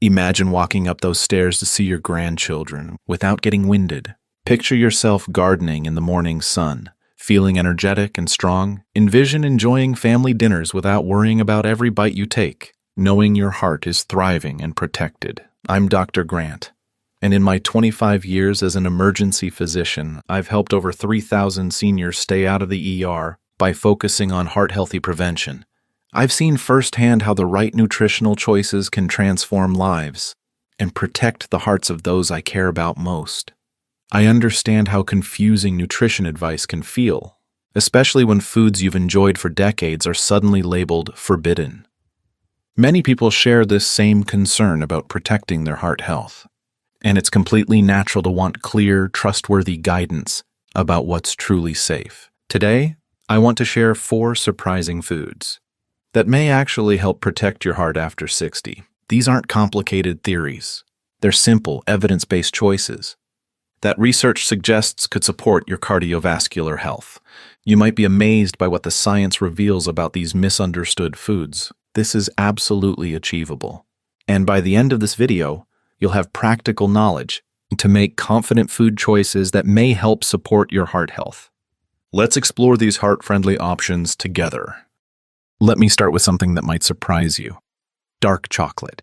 Imagine walking up those stairs to see your grandchildren without getting winded. Picture yourself gardening in the morning sun, feeling energetic and strong. Envision enjoying family dinners without worrying about every bite you take, knowing your heart is thriving and protected. I'm Dr. Grant, and in my 25 years as an emergency physician, I've helped over 3,000 seniors stay out of the ER by focusing on heart-healthy prevention. I've seen firsthand how the right nutritional choices can transform lives and protect the hearts of those I care about most. I understand how confusing nutrition advice can feel, especially when foods you've enjoyed for decades are suddenly labeled forbidden. Many people share this same concern about protecting their heart health, and it's completely natural to want clear, trustworthy guidance about what's truly safe. Today, I want to share 4 surprising foods that may actually help protect your heart after 60. These aren't complicated theories. They're simple, evidence-based choices that research suggests could support your cardiovascular health. You might be amazed by what the science reveals about these misunderstood foods. This is absolutely achievable. And by the end of this video, you'll have practical knowledge to make confident food choices that may help support your heart health. Let's explore these heart-friendly options together. Let me start with something that might surprise you: dark chocolate.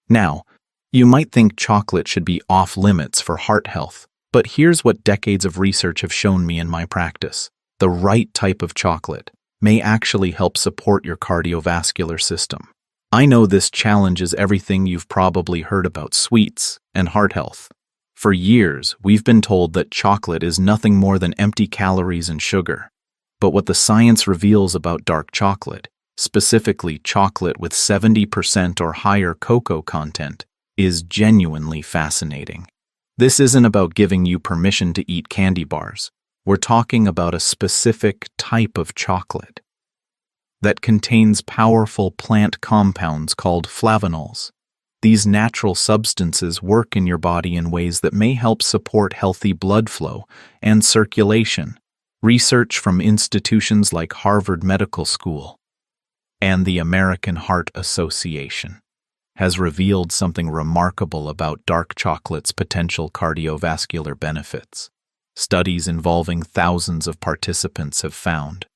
Now, you might think chocolate should be off limits for heart health, but here's what decades of research have shown me in my practice. The right type of chocolate may actually help support your cardiovascular system. I know this challenges everything you've probably heard about sweets and heart health. For years, we've been told that chocolate is nothing more than empty calories and sugar. But what the science reveals about dark chocolate, specifically chocolate with 70% or higher cocoa content, is genuinely fascinating. This isn't about giving you permission to eat candy bars. We're talking about a specific type of chocolate that contains powerful plant compounds called flavanols. These natural substances work in your body in ways that may help support healthy blood flow and circulation. Research from institutions like Harvard Medical School and the American Heart Association has revealed something remarkable about dark chocolate's potential cardiovascular benefits. Studies involving thousands of participants have found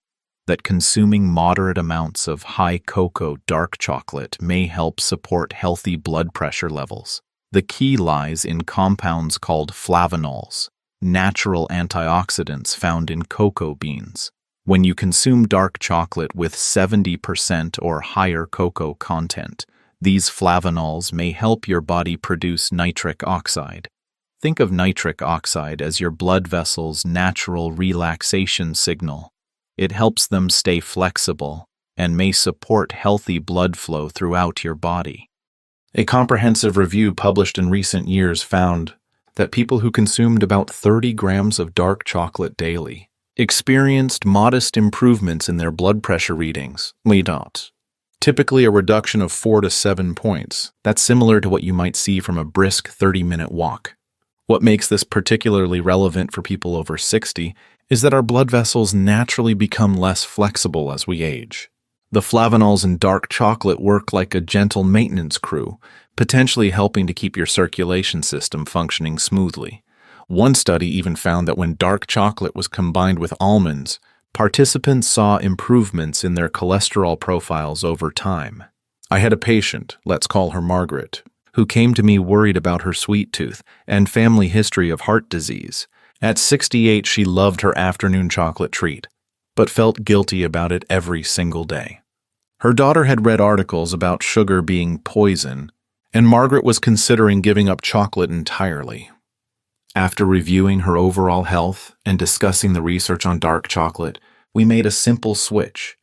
that consuming moderate amounts of high cocoa dark chocolate may help support healthy blood pressure levels. The key lies in compounds called flavanols, natural antioxidants found in cocoa beans. When you consume dark chocolate with 70% or higher cocoa content, these flavanols may help your body produce nitric oxide. Think of nitric oxide as your blood vessels' natural relaxation signal. It helps them stay flexible and may support healthy blood flow throughout your body. A comprehensive review published in recent years found that people who consumed about 30 grams of dark chocolate daily experienced modest improvements in their blood pressure readings. Typically a reduction of 4 to 7 points. That's similar to what you might see from a brisk 30-minute walk. What makes this particularly relevant for people over 60 is that our blood vessels naturally become less flexible as we age. The flavanols in dark chocolate work like a gentle maintenance crew, potentially helping to keep your circulation system functioning smoothly. One study even found that when dark chocolate was combined with almonds, participants saw improvements in their cholesterol profiles over time. I had a patient, let's call her Margaret, who came to me worried about her sweet tooth and family history of heart disease. At 68, she loved her afternoon chocolate treat, but felt guilty about it every single day. Her daughter had read articles about sugar being poison, and Margaret was considering giving up chocolate entirely. After reviewing her overall health and discussing the research on dark chocolate, we made a simple switch.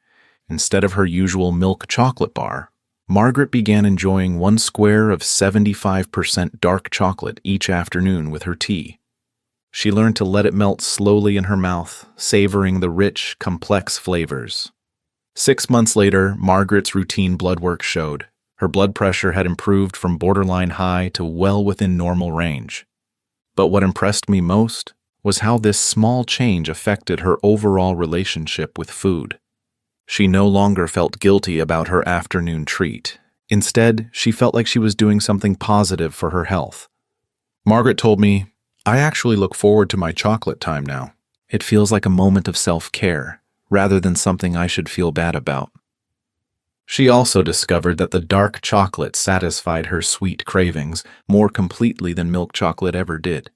Instead of her usual milk chocolate bar, Margaret began enjoying 1 square of 75% dark chocolate each afternoon with her tea. She learned to let it melt slowly in her mouth, savoring the rich, complex flavors. 6 months later, Margaret's routine blood work showed her blood pressure had improved from borderline high to well within normal range. But what impressed me most was how this small change affected her overall relationship with food. She no longer felt guilty about her afternoon treat, Instead, she felt like she was doing something positive for her health. Margaret told me, "I actually look forward to my chocolate time now. It feels like a moment of self-care, rather than something I should feel bad about." She also discovered that the dark chocolate satisfied her sweet cravings more completely than milk chocolate ever did.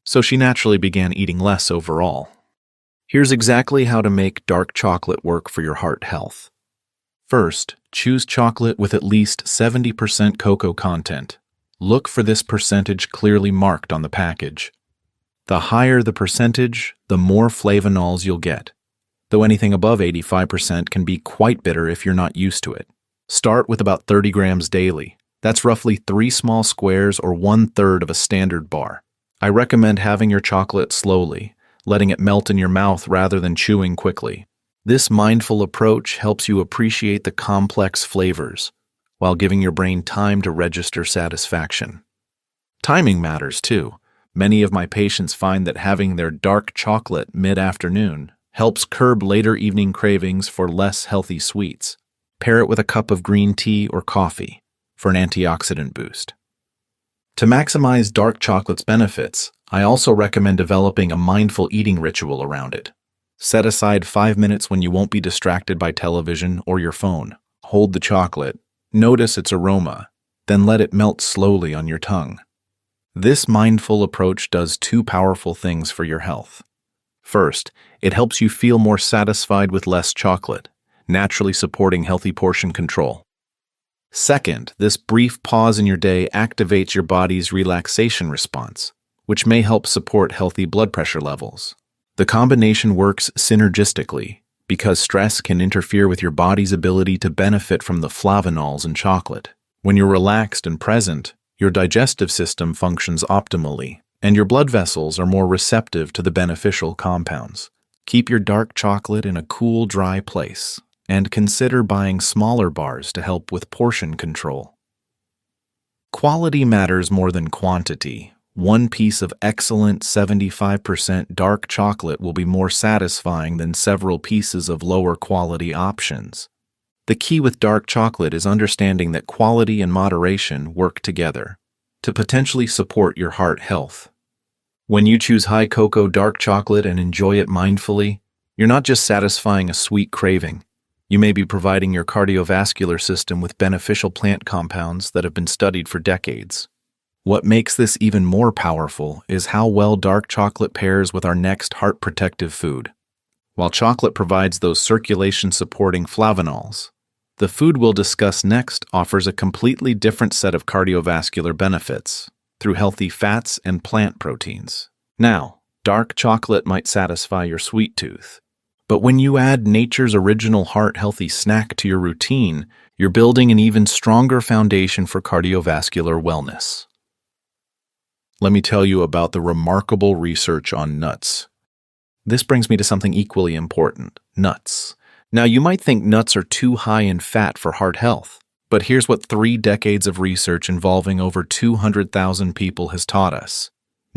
So she naturally began eating less overall. Here's exactly how to make dark chocolate work for your heart health. First, choose chocolate with at least 70% cocoa content. Look for this percentage clearly marked on the package. The higher the percentage, the more flavonols you'll get, though anything above 85% can be quite bitter if you're not used to it. Start with about 30 grams daily. That's roughly 3 small squares or 1/3 of a standard bar. I recommend having your chocolate slowly, letting it melt in your mouth rather than chewing quickly. This mindful approach helps you appreciate the complex flavors, while giving your brain time to register satisfaction. Timing matters too. Many of my patients find that having their dark chocolate mid-afternoon helps curb later evening cravings for less healthy sweets. Pair it with a cup of green tea or coffee for an antioxidant boost. To maximize dark chocolate's benefits, I also recommend developing a mindful eating ritual around it. Set aside 5 minutes when you won't be distracted by television or your phone. Hold the chocolate, notice its aroma, then let it melt slowly on your tongue. This mindful approach does 2 powerful things for your health. First, it helps you feel more satisfied with less chocolate, naturally supporting healthy portion control. Second, this brief pause in your day activates your body's relaxation response, which may help support healthy blood pressure levels. The combination works synergistically because stress can interfere with your body's ability to benefit from the flavonols in chocolate. When you're relaxed and present, your digestive system functions optimally, and your blood vessels are more receptive to the beneficial compounds. Keep your dark chocolate in a cool, dry place, and consider buying smaller bars to help with portion control. Quality matters more than quantity. One piece of excellent 75% dark chocolate will be more satisfying than several pieces of lower quality options. The key with dark chocolate is understanding that quality and moderation work together to potentially support your heart health. When you choose high cocoa dark chocolate and enjoy it mindfully, you're not just satisfying a sweet craving. You may be providing your cardiovascular system with beneficial plant compounds that have been studied for decades. What makes this even more powerful is how well dark chocolate pairs with our next heart-protective food. While chocolate provides those circulation-supporting flavonols, the food we'll discuss next offers a completely different set of cardiovascular benefits through healthy fats and plant proteins. Now, dark chocolate might satisfy your sweet tooth, but when you add nature's original heart-healthy snack to your routine, you're building an even stronger foundation for cardiovascular wellness. Let me tell you about the remarkable research on nuts. This brings me to something equally important: nuts. Now, you might think nuts are too high in fat for heart health, but here's what 3 decades of research involving over 200,000 people has taught us.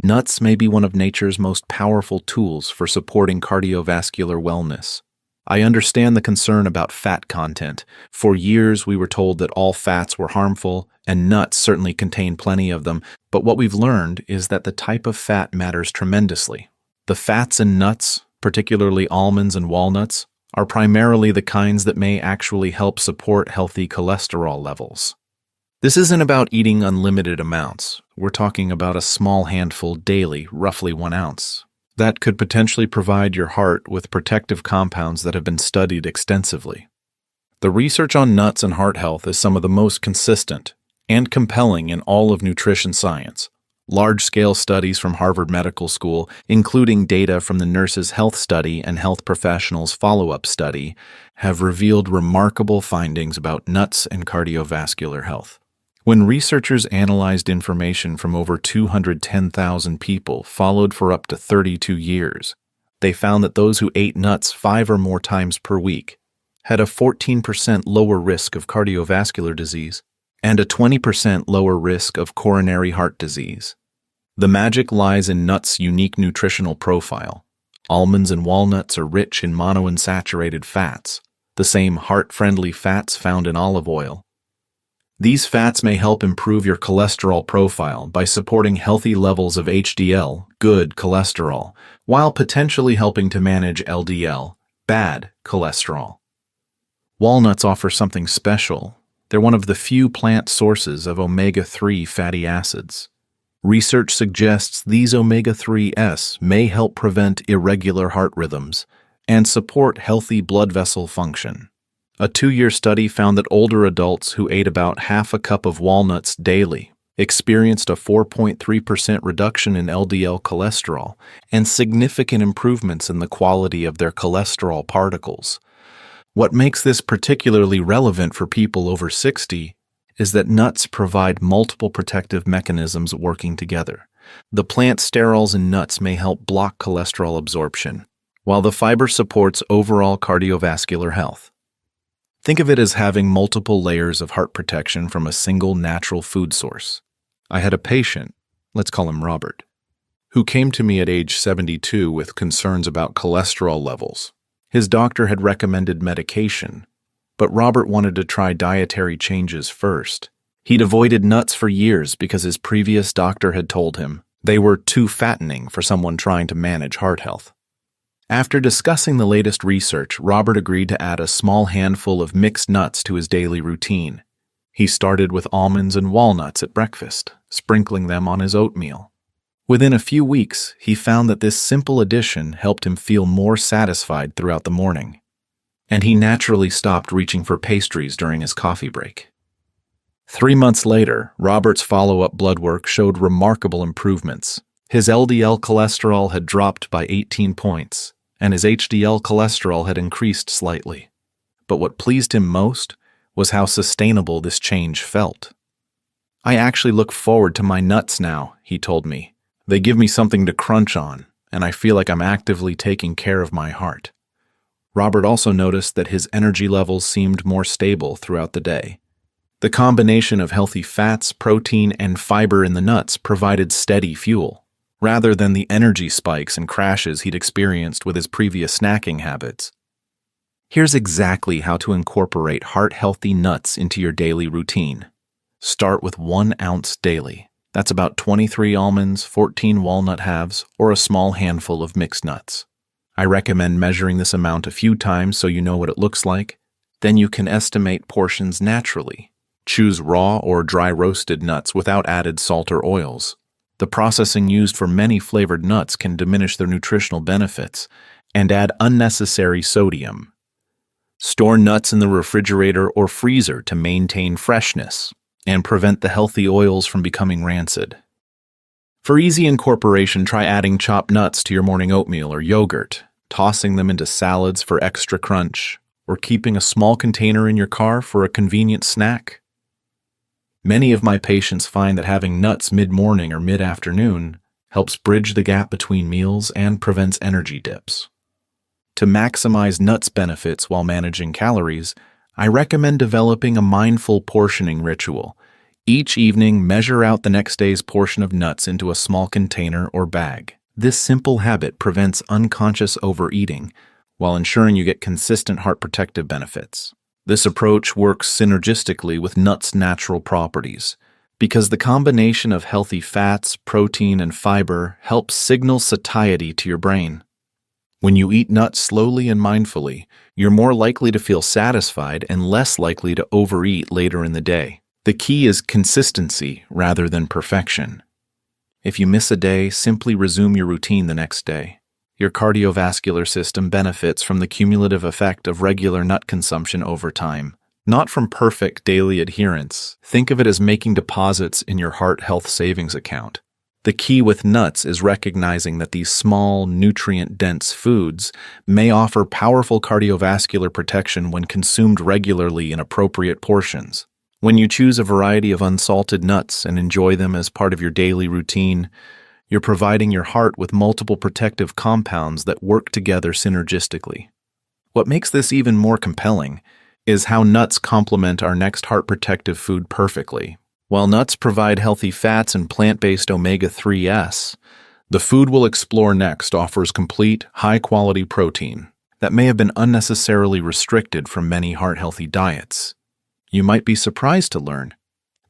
Nuts may be one of nature's most powerful tools for supporting cardiovascular wellness. I understand the concern about fat content. For years, we were told that all fats were harmful, and nuts certainly contain plenty of them, but what we've learned is that the type of fat matters tremendously. The fats in nuts, particularly almonds and walnuts, are primarily the kinds that may actually help support healthy cholesterol levels. This isn't about eating unlimited amounts. We're talking about a small handful daily, roughly 1 ounce. That could potentially provide your heart with protective compounds that have been studied extensively. The research on nuts and heart health is some of the most consistent and compelling in all of nutrition science. Large-scale studies from Harvard Medical School, including data from the Nurses' Health Study and Health Professionals' Follow-Up Study, have revealed remarkable findings about nuts and cardiovascular health. When researchers analyzed information from over 210,000 people followed for up to 32 years, they found that those who ate nuts 5 or more times per week had a 14% lower risk of cardiovascular disease and a 20% lower risk of coronary heart disease. The magic lies in nuts' unique nutritional profile. Almonds and walnuts are rich in monounsaturated fats, the same heart-friendly fats found in olive oil. These fats may help improve your cholesterol profile by supporting healthy levels of HDL, good cholesterol, while potentially helping to manage LDL, bad cholesterol. Walnuts offer something special. They're one of the few plant sources of omega-3 fatty acids. Research suggests these omega-3s may help prevent irregular heart rhythms and support healthy blood vessel function. A 2-year study found that older adults who ate about half a cup of walnuts daily experienced a 4.3% reduction in LDL cholesterol and significant improvements in the quality of their cholesterol particles. What makes this particularly relevant for people over 60 is that nuts provide multiple protective mechanisms working together. The plant sterols in nuts may help block cholesterol absorption, while the fiber supports overall cardiovascular health. Think of it as having multiple layers of heart protection from a single natural food source. I had a patient, let's call him Robert, who came to me at age 72 with concerns about cholesterol levels. His doctor had recommended medication, but Robert wanted to try dietary changes first. He'd avoided nuts for years because his previous doctor had told him they were too fattening for someone trying to manage heart health. After discussing the latest research, Robert agreed to add a small handful of mixed nuts to his daily routine. He started with almonds and walnuts at breakfast, sprinkling them on his oatmeal. Within a few weeks, he found that this simple addition helped him feel more satisfied throughout the morning, and he naturally stopped reaching for pastries during his coffee break. 3 months later, Robert's follow-up blood work showed remarkable improvements. His LDL cholesterol had dropped by 18 points, and his HDL cholesterol had increased slightly. But what pleased him most was how sustainable this change felt. "I actually look forward to my nuts now," he told me. "They give me something to crunch on, and I feel like I'm actively taking care of my heart." Robert also noticed that his energy levels seemed more stable throughout the day. The combination of healthy fats, protein, and fiber in the nuts provided steady fuel, rather than the energy spikes and crashes he'd experienced with his previous snacking habits. Here's exactly how to incorporate heart-healthy nuts into your daily routine. Start with 1 ounce daily. That's about 23 almonds, 14 walnut halves, or a small handful of mixed nuts. I recommend measuring this amount a few times so you know what it looks like. Then you can estimate portions naturally. Choose raw or dry roasted nuts without added salt or oils. The processing used for many flavored nuts can diminish their nutritional benefits and add unnecessary sodium. Store nuts in the refrigerator or freezer to maintain freshness and prevent the healthy oils from becoming rancid. For easy incorporation, try adding chopped nuts to your morning oatmeal or yogurt, tossing them into salads for extra crunch, or keeping a small container in your car for a convenient snack. Many of my patients find that having nuts mid-morning or mid-afternoon helps bridge the gap between meals and prevents energy dips. To maximize nuts benefits while managing calories, I recommend developing a mindful portioning ritual. Each evening, measure out the next day's portion of nuts into a small container or bag. This simple habit prevents unconscious overeating while ensuring you get consistent heart protective benefits. This approach works synergistically with nuts' natural properties because the combination of healthy fats, protein, and fiber helps signal satiety to your brain. When you eat nuts slowly and mindfully, you're more likely to feel satisfied and less likely to overeat later in the day. The key is consistency rather than perfection. If you miss a day, simply resume your routine the next day. Your cardiovascular system benefits from the cumulative effect of regular nut consumption over time, not from perfect daily adherence. Think of it as making deposits in your heart health savings account. The key with nuts is recognizing that these small, nutrient-dense foods may offer powerful cardiovascular protection when consumed regularly in appropriate portions. When you choose a variety of unsalted nuts and enjoy them as part of your daily routine, you're providing your heart with multiple protective compounds that work together synergistically. What makes this even more compelling is how nuts complement our next heart protective food perfectly. While nuts provide healthy fats and plant-based omega-3s, the food we'll explore next offers complete, high-quality protein that may have been unnecessarily restricted from many heart-healthy diets. You might be surprised to learn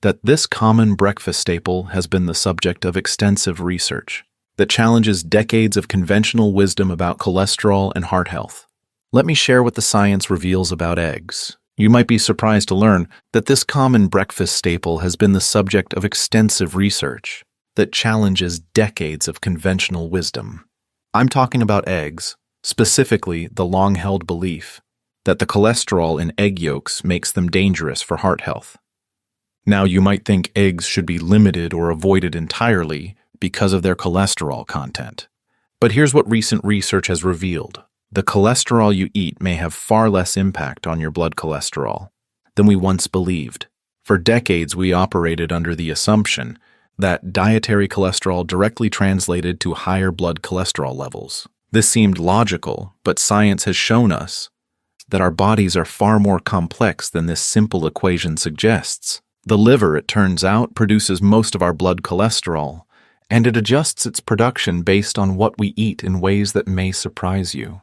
that this common breakfast staple has been the subject of extensive research that challenges decades of conventional wisdom about cholesterol and heart health. Let me share what the science reveals about eggs. You might be surprised to learn that this common breakfast staple has been the subject of extensive research that challenges decades of conventional wisdom. I'm talking about eggs, specifically the long-held belief that the cholesterol in egg yolks makes them dangerous for heart health. Now, you might think eggs should be limited or avoided entirely because of their cholesterol content. But here's what recent research has revealed. The cholesterol you eat may have far less impact on your blood cholesterol than we once believed. For decades, we operated under the assumption that dietary cholesterol directly translated to higher blood cholesterol levels. This seemed logical, but science has shown us that our bodies are far more complex than this simple equation suggests. The liver, it turns out, produces most of our blood cholesterol, and it adjusts its production based on what we eat in ways that may surprise you.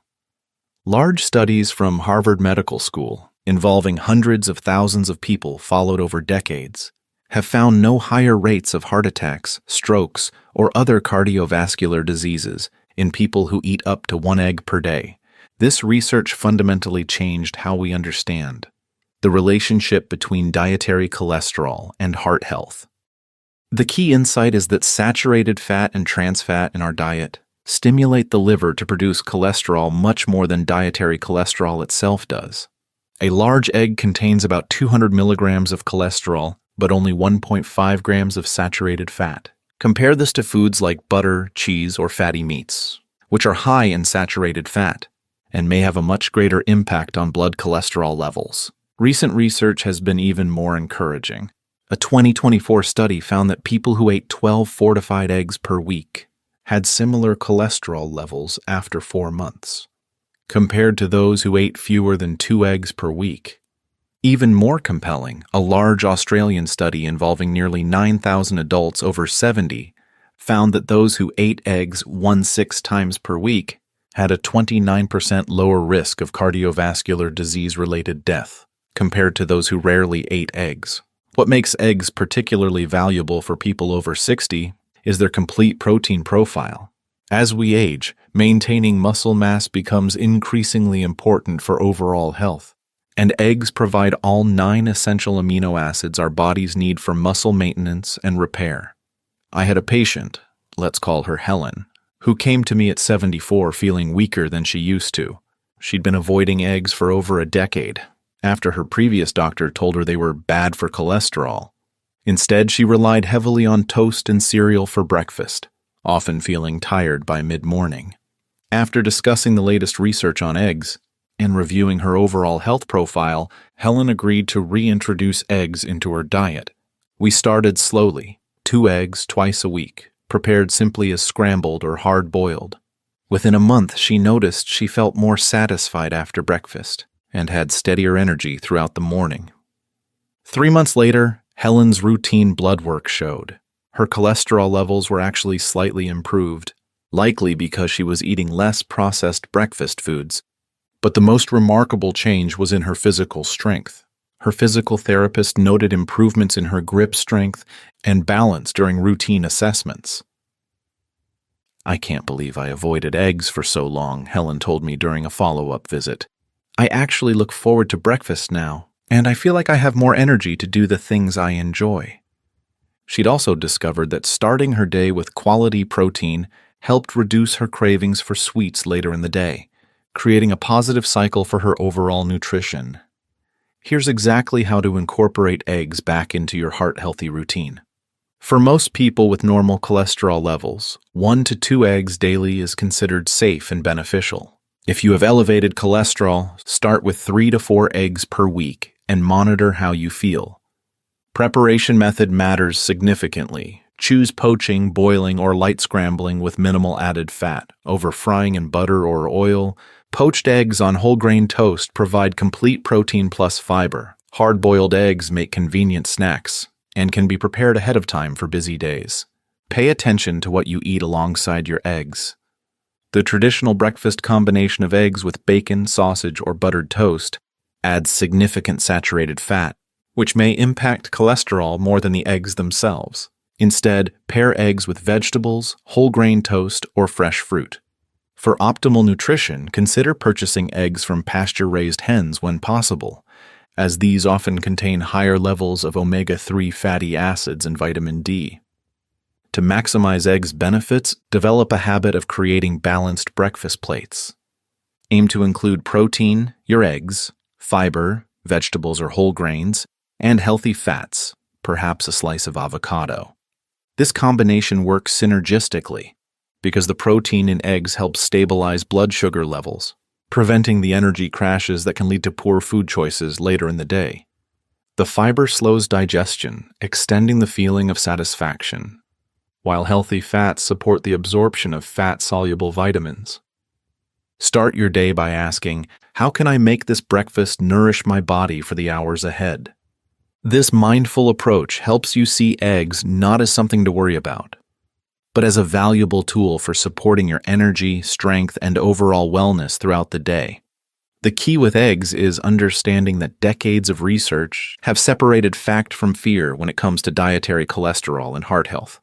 Large studies from Harvard Medical School, involving hundreds of thousands of people followed over decades, have found no higher rates of heart attacks, strokes, or other cardiovascular diseases in people who eat up to 1 egg per day. This research fundamentally changed how we understand the relationship between dietary cholesterol and heart health. The key insight is that saturated fat and trans fat in our diet stimulate the liver to produce cholesterol much more than dietary cholesterol itself does. A large egg contains about 200 milligrams of cholesterol, but only 1.5 grams of saturated fat. Compare this to foods like butter, cheese, or fatty meats, which are high in saturated fat and may have a much greater impact on blood cholesterol levels. Recent research has been even more encouraging. A 2024 study found that people who ate 12 fortified eggs per week had similar cholesterol levels after 4 months, compared to those who ate fewer than 2 eggs per week. Even more compelling, a large Australian study involving nearly 9,000 adults over 70 found that those who ate eggs 1-6 times per week had a 29% lower risk of cardiovascular disease-related death compared to those who rarely ate eggs. What makes eggs particularly valuable for people over 60 is their complete protein profile. As we age, maintaining muscle mass becomes increasingly important for overall health, and eggs provide all 9 essential amino acids our bodies need for muscle maintenance and repair. I had a patient, let's call her Helen, who came to me at 74 feeling weaker than she used to. She'd been avoiding eggs for over a decade, after her previous doctor told her they were bad for cholesterol. Instead, she relied heavily on toast and cereal for breakfast, often feeling tired by mid-morning. After discussing the latest research on eggs and reviewing her overall health profile, Helen agreed to reintroduce eggs into her diet. We started slowly, 2 eggs twice a week, prepared simply as scrambled or hard-boiled. Within a month, she noticed she felt more satisfied after breakfast and had steadier energy throughout the morning. 3 months later, Helen's routine blood work showed her cholesterol levels were actually slightly improved, likely because she was eating less processed breakfast foods. But the most remarkable change was in her physical strength. Her physical therapist noted improvements in her grip strength and balance during routine assessments. "I can't believe I avoided eggs for so long," Helen told me during a follow-up visit. "I actually look forward to breakfast now, and I feel like I have more energy to do the things I enjoy." She'd also discovered that starting her day with quality protein helped reduce her cravings for sweets later in the day, creating a positive cycle for her overall nutrition. Here's exactly how to incorporate eggs back into your heart-healthy routine. For most people with normal cholesterol levels, 1 to 2 eggs daily is considered safe and beneficial. If you have elevated cholesterol, start with 3 to 4 eggs per week and monitor how you feel. Preparation method matters significantly. Choose poaching, boiling, or light scrambling with minimal added fat over frying in butter or oil. Poached eggs on whole grain toast provide complete protein plus fiber. Hard-boiled eggs make convenient snacks and can be prepared ahead of time for busy days. Pay attention to what you eat alongside your eggs. The traditional breakfast combination of eggs with bacon, sausage, or buttered toast adds significant saturated fat, which may impact cholesterol more than the eggs themselves. Instead, pair eggs with vegetables, whole grain toast, or fresh fruit. For optimal nutrition, consider purchasing eggs from pasture-raised hens when possible, as these often contain higher levels of omega-3 fatty acids and vitamin D. To maximize eggs' benefits, develop a habit of creating balanced breakfast plates. Aim to include protein, your eggs, fiber, vegetables or whole grains, and healthy fats, perhaps a slice of avocado. This combination works synergistically because the protein in eggs helps stabilize blood sugar levels, preventing the energy crashes that can lead to poor food choices later in the day. The fiber slows digestion, extending the feeling of satisfaction, while healthy fats support the absorption of fat-soluble vitamins. Start your day by asking, how can I make this breakfast nourish my body for the hours ahead? This mindful approach helps you see eggs not as something to worry about, but as a valuable tool for supporting your energy, strength, and overall wellness throughout the day. The key with eggs is understanding that decades of research have separated fact from fear when it comes to dietary cholesterol and heart health.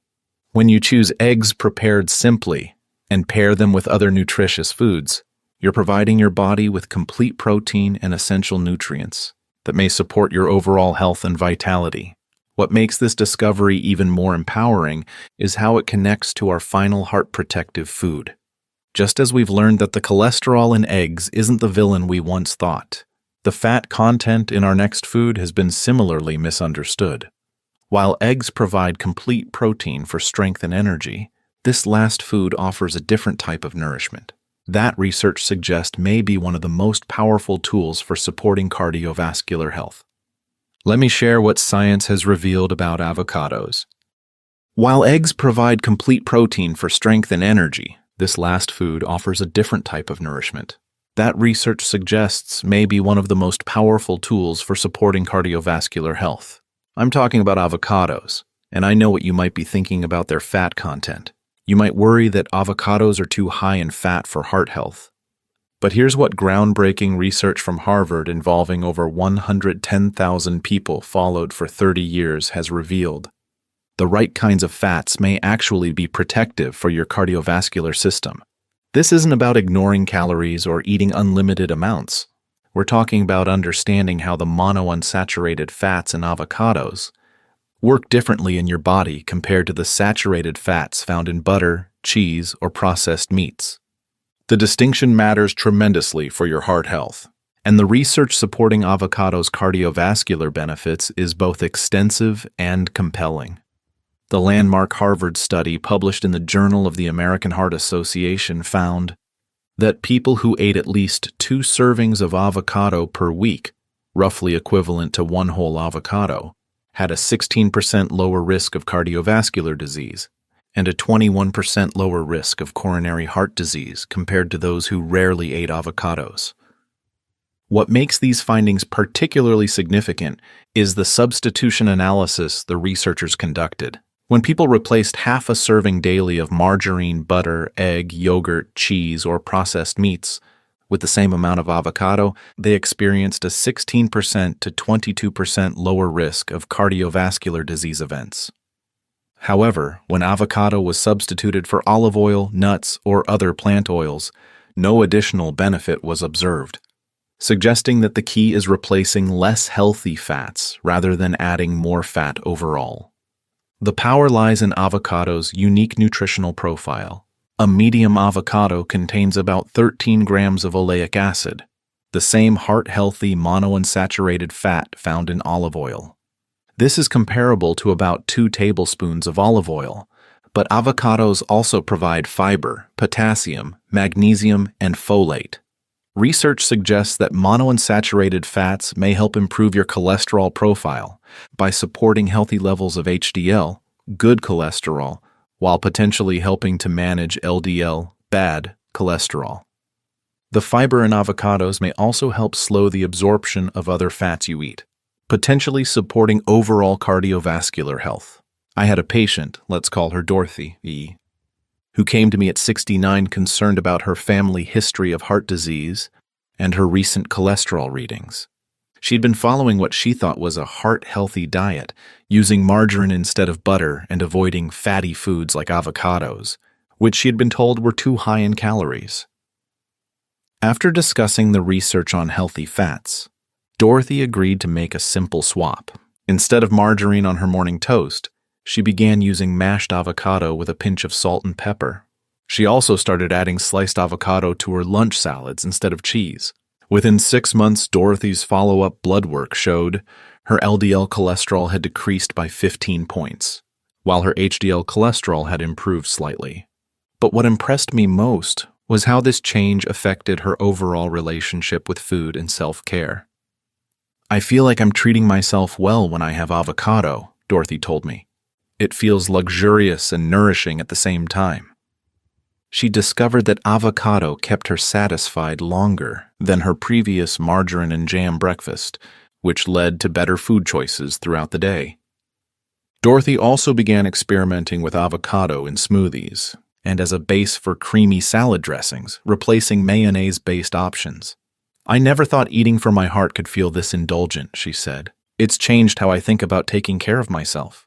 When you choose eggs prepared simply and pair them with other nutritious foods, you're providing your body with complete protein and essential nutrients that may support your overall health and vitality. What makes this discovery even more empowering is how it connects to our final heart protective food. Just as we've learned that the cholesterol in eggs isn't the villain we once thought, the fat content in our next food has been similarly misunderstood. While eggs provide complete protein for strength and energy, this last food offers a different type of nourishment that research suggests may be one of the most powerful tools for supporting cardiovascular health. Let me share what science has revealed about avocados. While eggs provide complete protein for strength and energy, this last food offers a different type of nourishment that research suggests may be one of the most powerful tools for supporting cardiovascular health. I'm talking about avocados, and I know what you might be thinking about their fat content. You might worry that avocados are too high in fat for heart health. But here's what groundbreaking research from Harvard involving over 110,000 people followed for 30 years has revealed. The right kinds of fats may actually be protective for your cardiovascular system. This isn't about ignoring calories or eating unlimited amounts. We're talking about understanding how the monounsaturated fats in avocados work differently in your body compared to the saturated fats found in butter, cheese, or processed meats. The distinction matters tremendously for your heart health, and the research supporting avocados' cardiovascular benefits is both extensive and compelling. The landmark Harvard study published in the Journal of the American Heart Association found that people who ate at least 2 servings of avocado per week, roughly equivalent to 1 whole avocado, had a 16% lower risk of cardiovascular disease and a 21% lower risk of coronary heart disease compared to those who rarely ate avocados. What makes these findings particularly significant is the substitution analysis the researchers conducted. When people replaced half a serving daily of margarine, butter, egg, yogurt, cheese, or processed meats with the same amount of avocado, they experienced a 16% to 22% lower risk of cardiovascular disease events. However, when avocado was substituted for olive oil, nuts, or other plant oils, no additional benefit was observed, suggesting that the key is replacing less healthy fats rather than adding more fat overall. The power lies in avocado's unique nutritional profile. A medium avocado contains about 13 grams of oleic acid, the same heart-healthy monounsaturated fat found in olive oil. This is comparable to about 2 tablespoons of olive oil, but avocados also provide fiber, potassium, magnesium, and folate. Research suggests that monounsaturated fats may help improve your cholesterol profile by supporting healthy levels of HDL, good cholesterol, while potentially helping to manage LDL, bad cholesterol. The fiber in avocados may also help slow the absorption of other fats you eat, potentially supporting overall cardiovascular health. I had a patient, let's call her Dorothy E., who came to me at 69 concerned about her family history of heart disease and her recent cholesterol readings. She'd been following what she thought was a heart-healthy diet, using margarine instead of butter and avoiding fatty foods like avocados, which she had been told were too high in calories. After discussing the research on healthy fats, Dorothy agreed to make a simple swap. Instead of margarine on her morning toast, she began using mashed avocado with a pinch of salt and pepper. She also started adding sliced avocado to her lunch salads instead of cheese. Within 6 months, Dorothy's follow-up blood work showed her LDL cholesterol had decreased by 15 points, while her HDL cholesterol had improved slightly. But what impressed me most was how this change affected her overall relationship with food and self-care. "I feel like I'm treating myself well when I have avocado," Dorothy told me. "It feels luxurious and nourishing at the same time." She discovered that avocado kept her satisfied longer than her previous margarine and jam breakfast, which led to better food choices throughout the day. Dorothy also began experimenting with avocado in smoothies and as a base for creamy salad dressings, replacing mayonnaise-based options. "I never thought eating for my heart could feel this indulgent," she said. "It's changed how I think about taking care of myself."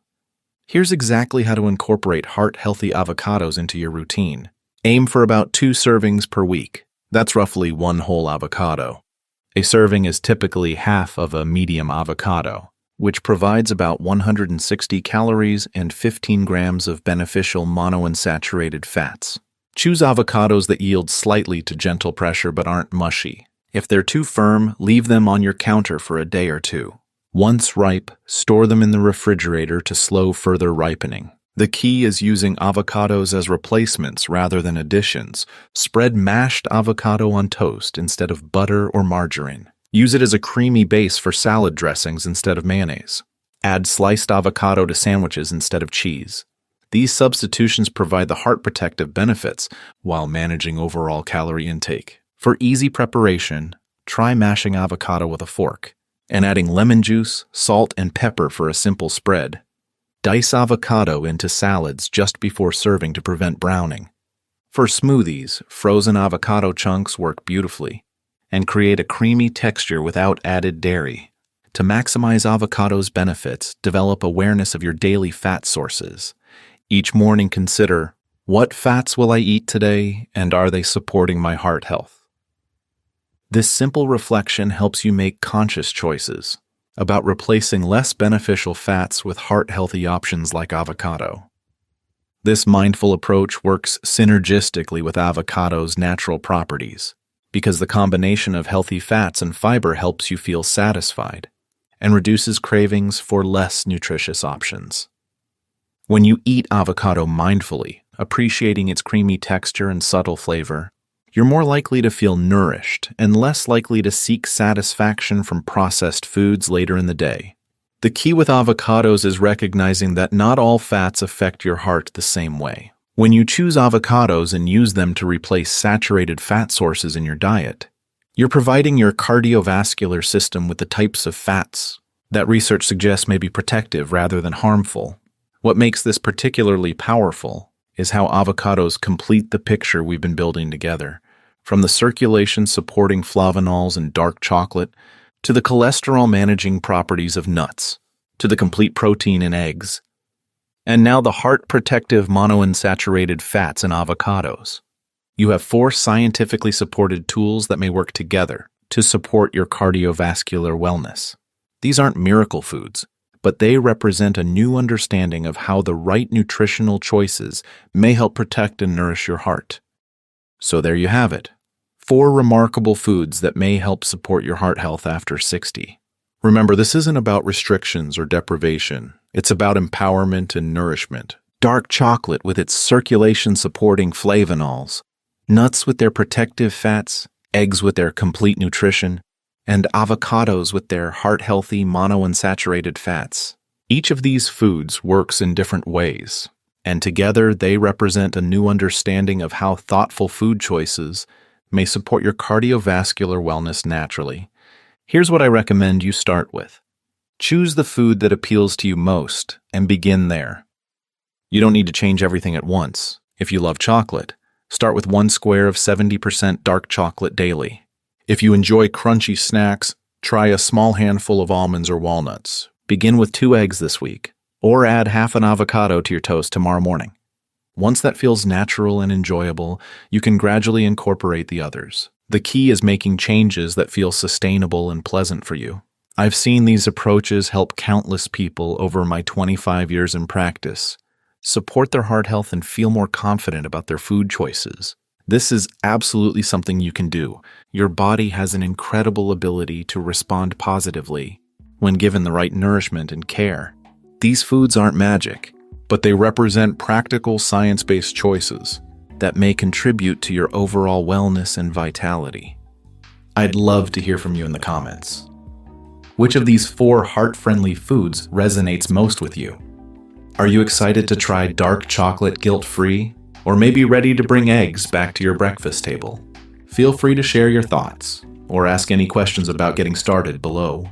Here's exactly how to incorporate heart-healthy avocados into your routine. Aim for about 2 servings per week. That's roughly 1 whole avocado. A serving is typically half of a medium avocado, which provides about 160 calories and 15 grams of beneficial monounsaturated fats. Choose avocados that yield slightly to gentle pressure but aren't mushy. If they're too firm, leave them on your counter for a day or 2. Once ripe, store them in the refrigerator to slow further ripening. The key is using avocados as replacements rather than additions. Spread mashed avocado on toast instead of butter or margarine. Use it as a creamy base for salad dressings instead of mayonnaise. Add sliced avocado to sandwiches instead of cheese. These substitutions provide the heart protective benefits while managing overall calorie intake. For easy preparation, try mashing avocado with a fork and adding lemon juice, salt, and pepper for a simple spread. Dice avocado into salads just before serving to prevent browning. For smoothies, frozen avocado chunks work beautifully and create a creamy texture without added dairy. To maximize avocado's benefits, develop awareness of your daily fat sources. Each morning consider, what fats will I eat today, and are they supporting my heart health? This simple reflection helps you make conscious choices about replacing less beneficial fats with heart-healthy options like avocado. This mindful approach works synergistically with avocado's natural properties because the combination of healthy fats and fiber helps you feel satisfied and reduces cravings for less nutritious options. When you eat avocado mindfully, appreciating its creamy texture and subtle flavor, you're more likely to feel nourished and less likely to seek satisfaction from processed foods later in the day. The key with avocados is recognizing that not all fats affect your heart the same way. When you choose avocados and use them to replace saturated fat sources in your diet, you're providing your cardiovascular system with the types of fats that research suggests may be protective rather than harmful. What makes this particularly powerful is how avocados complete the picture we've been building together. From the circulation-supporting flavonols in dark chocolate, to the cholesterol-managing properties of nuts, to the complete protein in eggs, and now the heart-protective monounsaturated fats in avocados. You have 4 scientifically supported tools that may work together to support your cardiovascular wellness. These aren't miracle foods, but they represent a new understanding of how the right nutritional choices may help protect and nourish your heart. So there you have it. 4 remarkable foods that may help support your heart health after 60. Remember, this isn't about restrictions or deprivation. It's about empowerment and nourishment. Dark chocolate with its circulation-supporting flavonols, nuts with their protective fats, eggs with their complete nutrition, and avocados with their heart-healthy monounsaturated fats. Each of these foods works in different ways, and together they represent a new understanding of how thoughtful food choices may support your cardiovascular wellness naturally. Here's what I recommend you start with. Choose the food that appeals to you most and begin there. You don't need to change everything at once. If you love chocolate, start with 1 square of 70% dark chocolate daily. If you enjoy crunchy snacks, Try a small handful of almonds or walnuts. Begin with 2 eggs this week, or add half an avocado to your toast tomorrow morning. Once that feels natural and enjoyable, you can gradually incorporate the others. The key is making changes that feel sustainable and pleasant for you. I've seen these approaches help countless people over my 25 years in practice support their heart health and feel more confident about their food choices. This is absolutely something you can do. Your body has an incredible ability to respond positively when given the right nourishment and care. These foods aren't magic, but they represent practical science-based choices that may contribute to your overall wellness and vitality. I'd love to hear from you in the comments. Which of these 4 heart-friendly foods resonates most with you? Are you excited to try dark chocolate guilt-free, or maybe ready to bring eggs back to your breakfast table? Feel free to share your thoughts or ask any questions about getting started below.